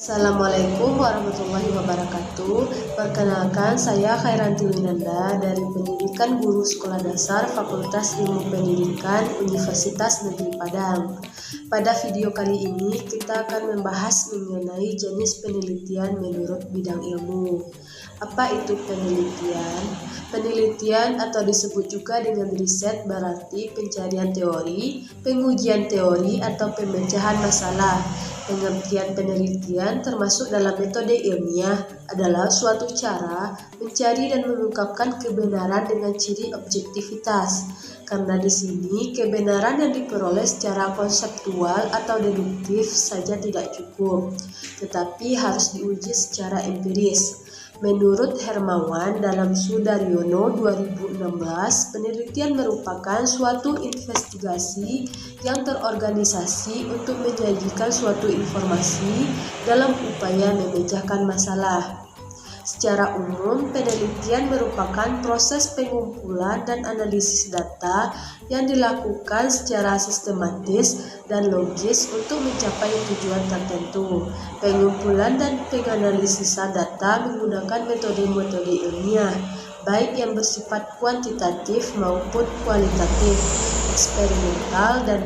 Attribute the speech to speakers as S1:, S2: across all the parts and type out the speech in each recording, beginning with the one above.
S1: Assalamualaikum warahmatullahi wabarakatuh. Perkenalkan, saya Khairanti Winanda dari Pendidikan Guru Sekolah Dasar Fakultas Ilmu Pendidikan Universitas Negeri Padang. Pada video kali ini kita akan membahas mengenai jenis penelitian menurut bidang ilmu. Apa itu penelitian? Penelitian atau disebut juga dengan riset berarti pencarian teori, pengujian teori atau pemecahan masalah. Pengertian penelitian termasuk dalam metode ilmiah adalah suatu cara mencari dan mengungkapkan kebenaran dengan ciri objektivitas. Karena di sini kebenaran yang diperoleh secara konseptual atau deduktif saja tidak cukup, tetapi harus diuji secara empiris. Menurut Hermawan dalam Sudaryono 2016, penelitian merupakan suatu investigasi yang terorganisasi untuk menyajikan suatu informasi dalam upaya memecahkan masalah. Secara umum, penelitian merupakan proses pengumpulan dan analisis data yang dilakukan secara sistematis dan logis untuk mencapai tujuan tertentu. Pengumpulan dan penganalisisan data menggunakan metode-metode ilmiah, baik yang bersifat kuantitatif maupun kualitatif, eksperimental dan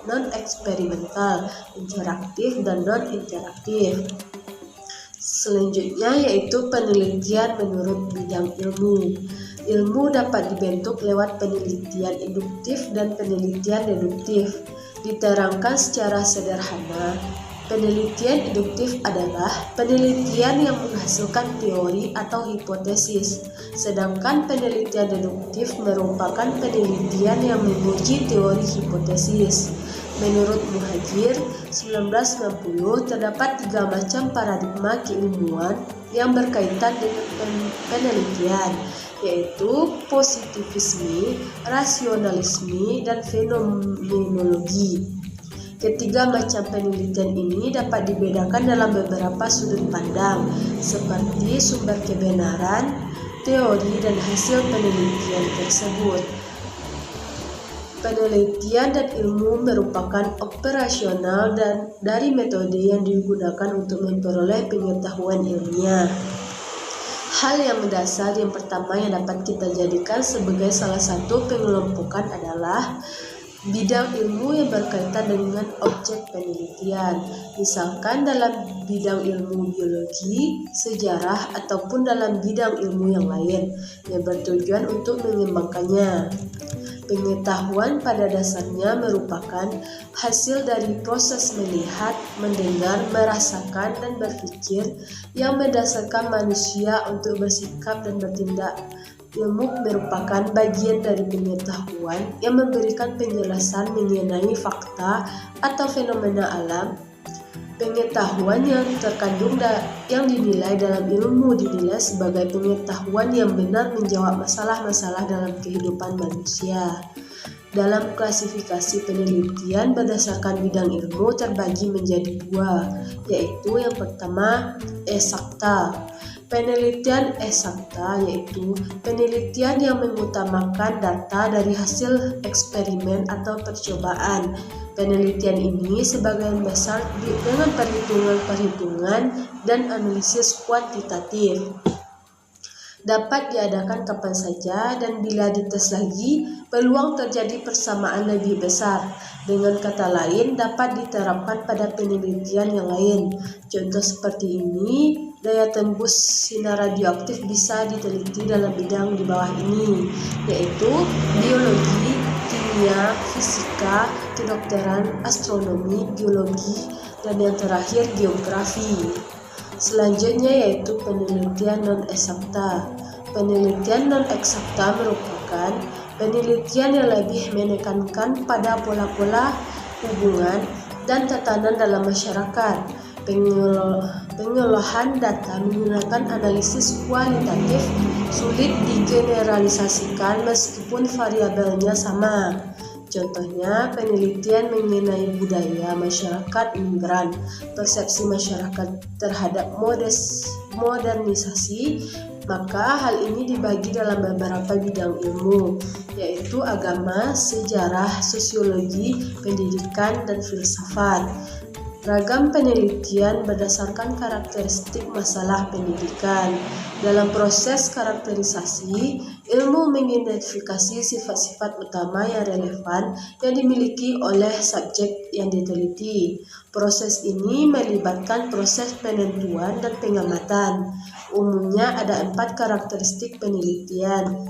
S1: non-eksperimental, interaktif dan non-interaktif. Selanjutnya yaitu penelitian menurut bidang ilmu. Ilmu dapat dibentuk lewat penelitian induktif dan penelitian deduktif. Diterangkan secara sederhana, penelitian induktif adalah penelitian yang menghasilkan teori atau hipotesis, sedangkan penelitian deduktif merupakan penelitian yang menguji teori hipotesis. Menurut Muhajir 1990, terdapat 3 macam paradigma keilmuan yang berkaitan dengan penelitian, yaitu positivisme, rasionalisme, dan fenomenologi. Ketiga macam penelitian ini dapat dibedakan dalam beberapa sudut pandang, seperti sumber kebenaran, teori, dan hasil penelitian tersebut. Penelitian dan ilmu merupakan operasional dan dari metode yang digunakan untuk memperoleh pengetahuan ilmiah. Hal yang mendasar yang pertama yang dapat kita jadikan sebagai salah satu pengelompokan adalah bidang ilmu yang berkaitan dengan objek penelitian, misalkan dalam bidang ilmu biologi, sejarah, ataupun dalam bidang ilmu yang lain yang bertujuan untuk mengembangkannya. Pengetahuan pada dasarnya merupakan hasil dari proses melihat, mendengar, merasakan, dan berpikir yang mendasarkan manusia untuk bersikap dan bertindak. Ilmu merupakan bagian dari pengetahuan yang memberikan penjelasan mengenai fakta atau fenomena alam. Pengetahuan yang terkandung yang dinilai dalam ilmu dinilai sebagai pengetahuan yang benar menjawab masalah-masalah dalam kehidupan manusia. Dalam klasifikasi penelitian berdasarkan bidang ilmu terbagi menjadi 2, yaitu yang pertama eksakta. Penelitian eksakta yaitu penelitian yang mengutamakan data dari hasil eksperimen atau percobaan. Penelitian ini sebagian besar dengan perhitungan dan analisis kuantitatif. Dapat diadakan kapan saja dan bila dites lagi, peluang terjadi persamaan lebih besar. Dengan kata lain, dapat diterapkan pada penelitian yang lain. Contoh seperti ini, daya tembus sinar radioaktif bisa diteliti dalam bidang di bawah ini, yaitu biologi, kimia, fisika, kedokteran, astronomi, geologi, dan yang terakhir geografi. Selanjutnya yaitu penelitian non-eksakta. Penelitian non-eksakta merupakan penelitian yang lebih menekankan pada pola-pola hubungan dan tatanan dalam masyarakat. Pengolahan data menggunakan analisis kualitatif sulit digeneralisasikan meskipun variabelnya sama. Contohnya, penelitian mengenai budaya masyarakat imigran, persepsi masyarakat terhadap modernisasi, maka hal ini dibagi dalam beberapa bidang ilmu, yaitu agama, sejarah, sosiologi, pendidikan, dan filsafat. Ragam penelitian berdasarkan karakteristik masalah pendidikan. Dalam proses karakterisasi, ilmu mengidentifikasi sifat-sifat utama yang relevan yang dimiliki oleh subjek yang diteliti. Proses ini melibatkan proses penentuan dan pengamatan. Umumnya ada 4 karakteristik penelitian,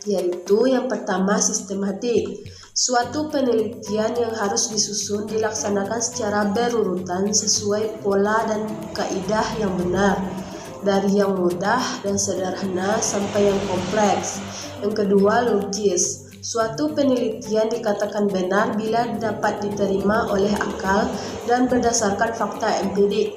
S1: yaitu yang pertama sistematik. Suatu penelitian yang harus disusun dilaksanakan secara berurutan sesuai pola dan kaidah yang benar, dari yang mudah dan sederhana sampai yang kompleks. Yang kedua, logis. Suatu penelitian dikatakan benar bila dapat diterima oleh akal dan berdasarkan fakta empirik.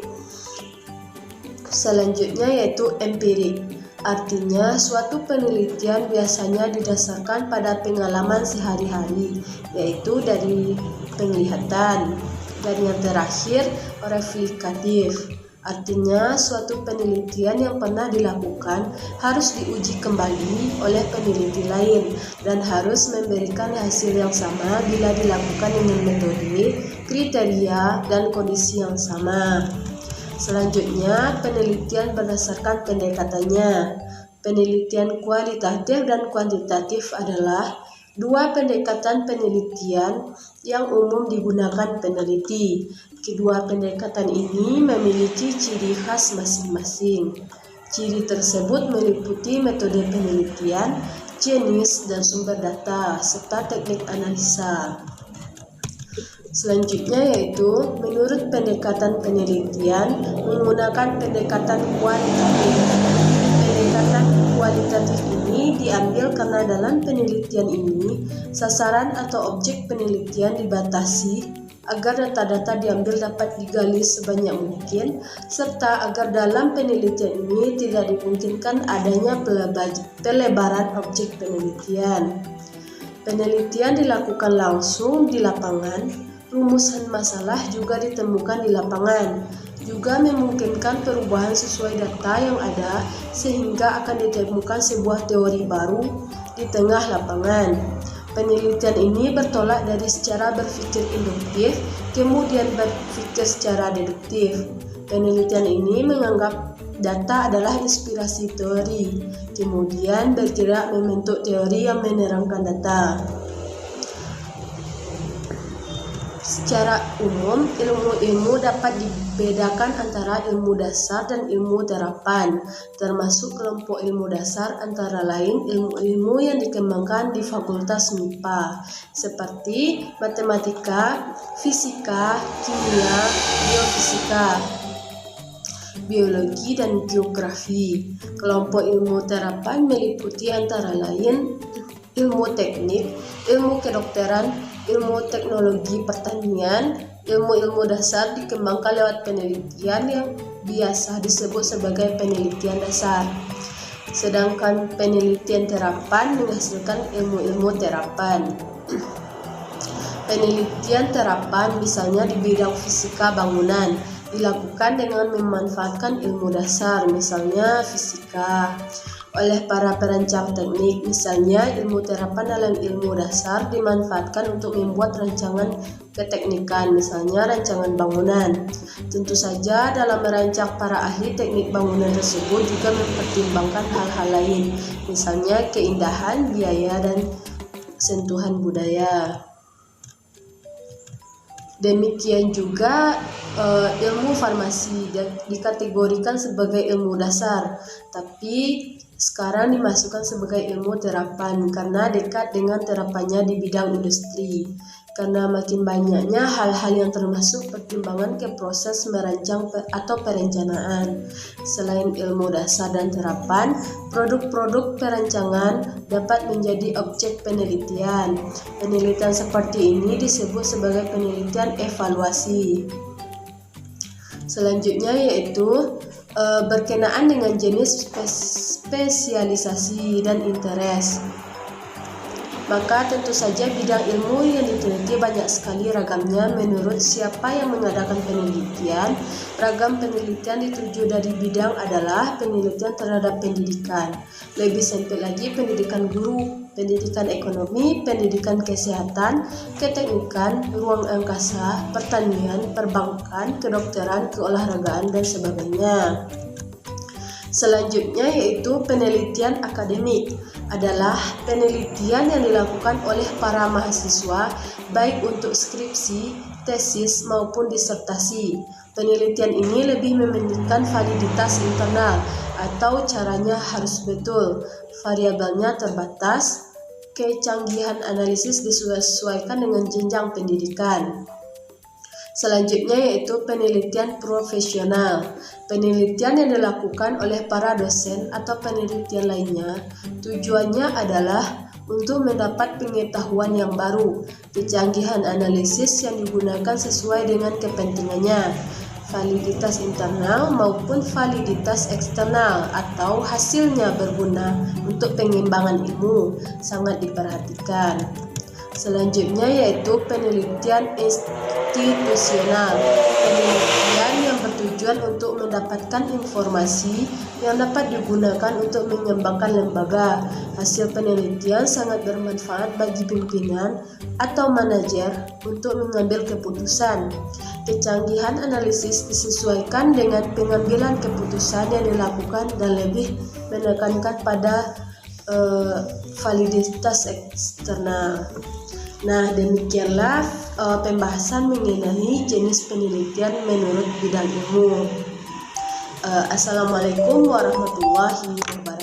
S1: Selanjutnya yaitu empirik. Artinya, suatu penelitian biasanya didasarkan pada pengalaman sehari-hari, yaitu dari penglihatan. Dan yang terakhir, replikatif. Artinya, suatu penelitian yang pernah dilakukan harus diuji kembali oleh peneliti lain dan harus memberikan hasil yang sama bila dilakukan dengan metode, kriteria, dan kondisi yang sama. Selanjutnya, penelitian berdasarkan pendekatannya. Penelitian kualitatif dan kuantitatif adalah 2 pendekatan penelitian yang umum digunakan peneliti. Kedua pendekatan ini memiliki ciri khas masing-masing. Ciri tersebut meliputi metode penelitian, jenis dan sumber data, serta teknik analisa. Selanjutnya yaitu menurut pendekatan penelitian menggunakan pendekatan kualitatif. Pendekatan kualitatif ini diambil karena dalam penelitian ini sasaran atau objek penelitian dibatasi agar data-data diambil dapat digali sebanyak mungkin, serta agar dalam penelitian ini tidak dimungkinkan adanya pelebaran objek penelitian. Penelitian dilakukan langsung di lapangan. Rumusan masalah juga ditemukan di lapangan, juga memungkinkan perubahan sesuai data yang ada sehingga akan ditemukan sebuah teori baru di tengah lapangan. Penelitian ini bertolak dari secara berpikir induktif, kemudian berpikir secara deduktif. Penelitian ini menganggap data adalah inspirasi teori, kemudian bergerak membentuk teori yang menerangkan data. Secara umum, ilmu-ilmu dapat dibedakan antara ilmu dasar dan ilmu terapan, termasuk kelompok ilmu dasar antara lain ilmu-ilmu yang dikembangkan di Fakultas MIPA, seperti matematika, fisika, kimia, geofisika, biologi, dan geografi. Kelompok ilmu terapan meliputi antara lain ilmu teknik, ilmu kedokteran, ilmu teknologi pertanian. Ilmu-ilmu dasar dikembangkan lewat penelitian yang biasa disebut sebagai penelitian dasar. Sedangkan penelitian terapan menghasilkan ilmu-ilmu terapan. Penelitian terapan misalnya di bidang fisika bangunan dilakukan dengan memanfaatkan ilmu dasar, misalnya fisika. Oleh para perancang teknik, misalnya ilmu terapan dalam ilmu dasar dimanfaatkan untuk membuat rancangan keteknikan, misalnya rancangan bangunan. Tentu saja dalam merancang para ahli teknik bangunan tersebut juga mempertimbangkan hal-hal lain, misalnya keindahan, biaya, dan sentuhan budaya. Demikian juga ilmu farmasi dikategorikan sebagai ilmu dasar, tapi sekarang dimasukkan sebagai ilmu terapan karena dekat dengan terapannya di bidang industri. Karena makin banyaknya hal-hal yang termasuk pertimbangan ke proses merancang atau perencanaan. Selain ilmu dasar dan terapan, produk-produk perancangan dapat menjadi objek penelitian. Penelitian seperti ini disebut sebagai penelitian evaluasi. Selanjutnya yaitu berkenaan dengan jenis spesialisasi dan interes. Maka tentu saja bidang ilmu yang diteliti banyak sekali ragamnya menurut siapa yang mengadakan penelitian. Ragam penelitian dituju dari bidang adalah penelitian terhadap pendidikan. Lebih sempit lagi pendidikan guru, pendidikan ekonomi, pendidikan kesehatan, keteknikan, ruang angkasa, pertanian, perbankan, kedokteran, keolahragaan, dan sebagainya. Selanjutnya yaitu penelitian akademik, adalah penelitian yang dilakukan oleh para mahasiswa baik untuk skripsi, tesis maupun disertasi. Penelitian ini lebih mementingkan validitas internal atau caranya harus betul, variabelnya terbatas, kecanggihan analisis disesuaikan dengan jenjang pendidikan. Selanjutnya yaitu penelitian profesional. Penelitian yang dilakukan oleh para dosen atau penelitian lainnya tujuannya adalah untuk mendapat pengetahuan yang baru, kecanggihan analisis yang digunakan sesuai dengan kepentingannya, validitas internal maupun validitas eksternal atau hasilnya berguna untuk pengembangan ilmu sangat diperhatikan. Selanjutnya yaitu penelitian institusional. Penelitian yang bertujuan untuk mendapatkan informasi yang dapat digunakan untuk mengembangkan lembaga. Hasil penelitian sangat bermanfaat bagi pimpinan atau manajer untuk mengambil keputusan. Kecanggihan analisis disesuaikan dengan pengambilan keputusan yang dilakukan dan lebih menekankan pada validitas eksternal. Nah, demikianlah pembahasan mengenai jenis penelitian menurut bidang ilmu. Assalamualaikum warahmatullahi wabarakatuh.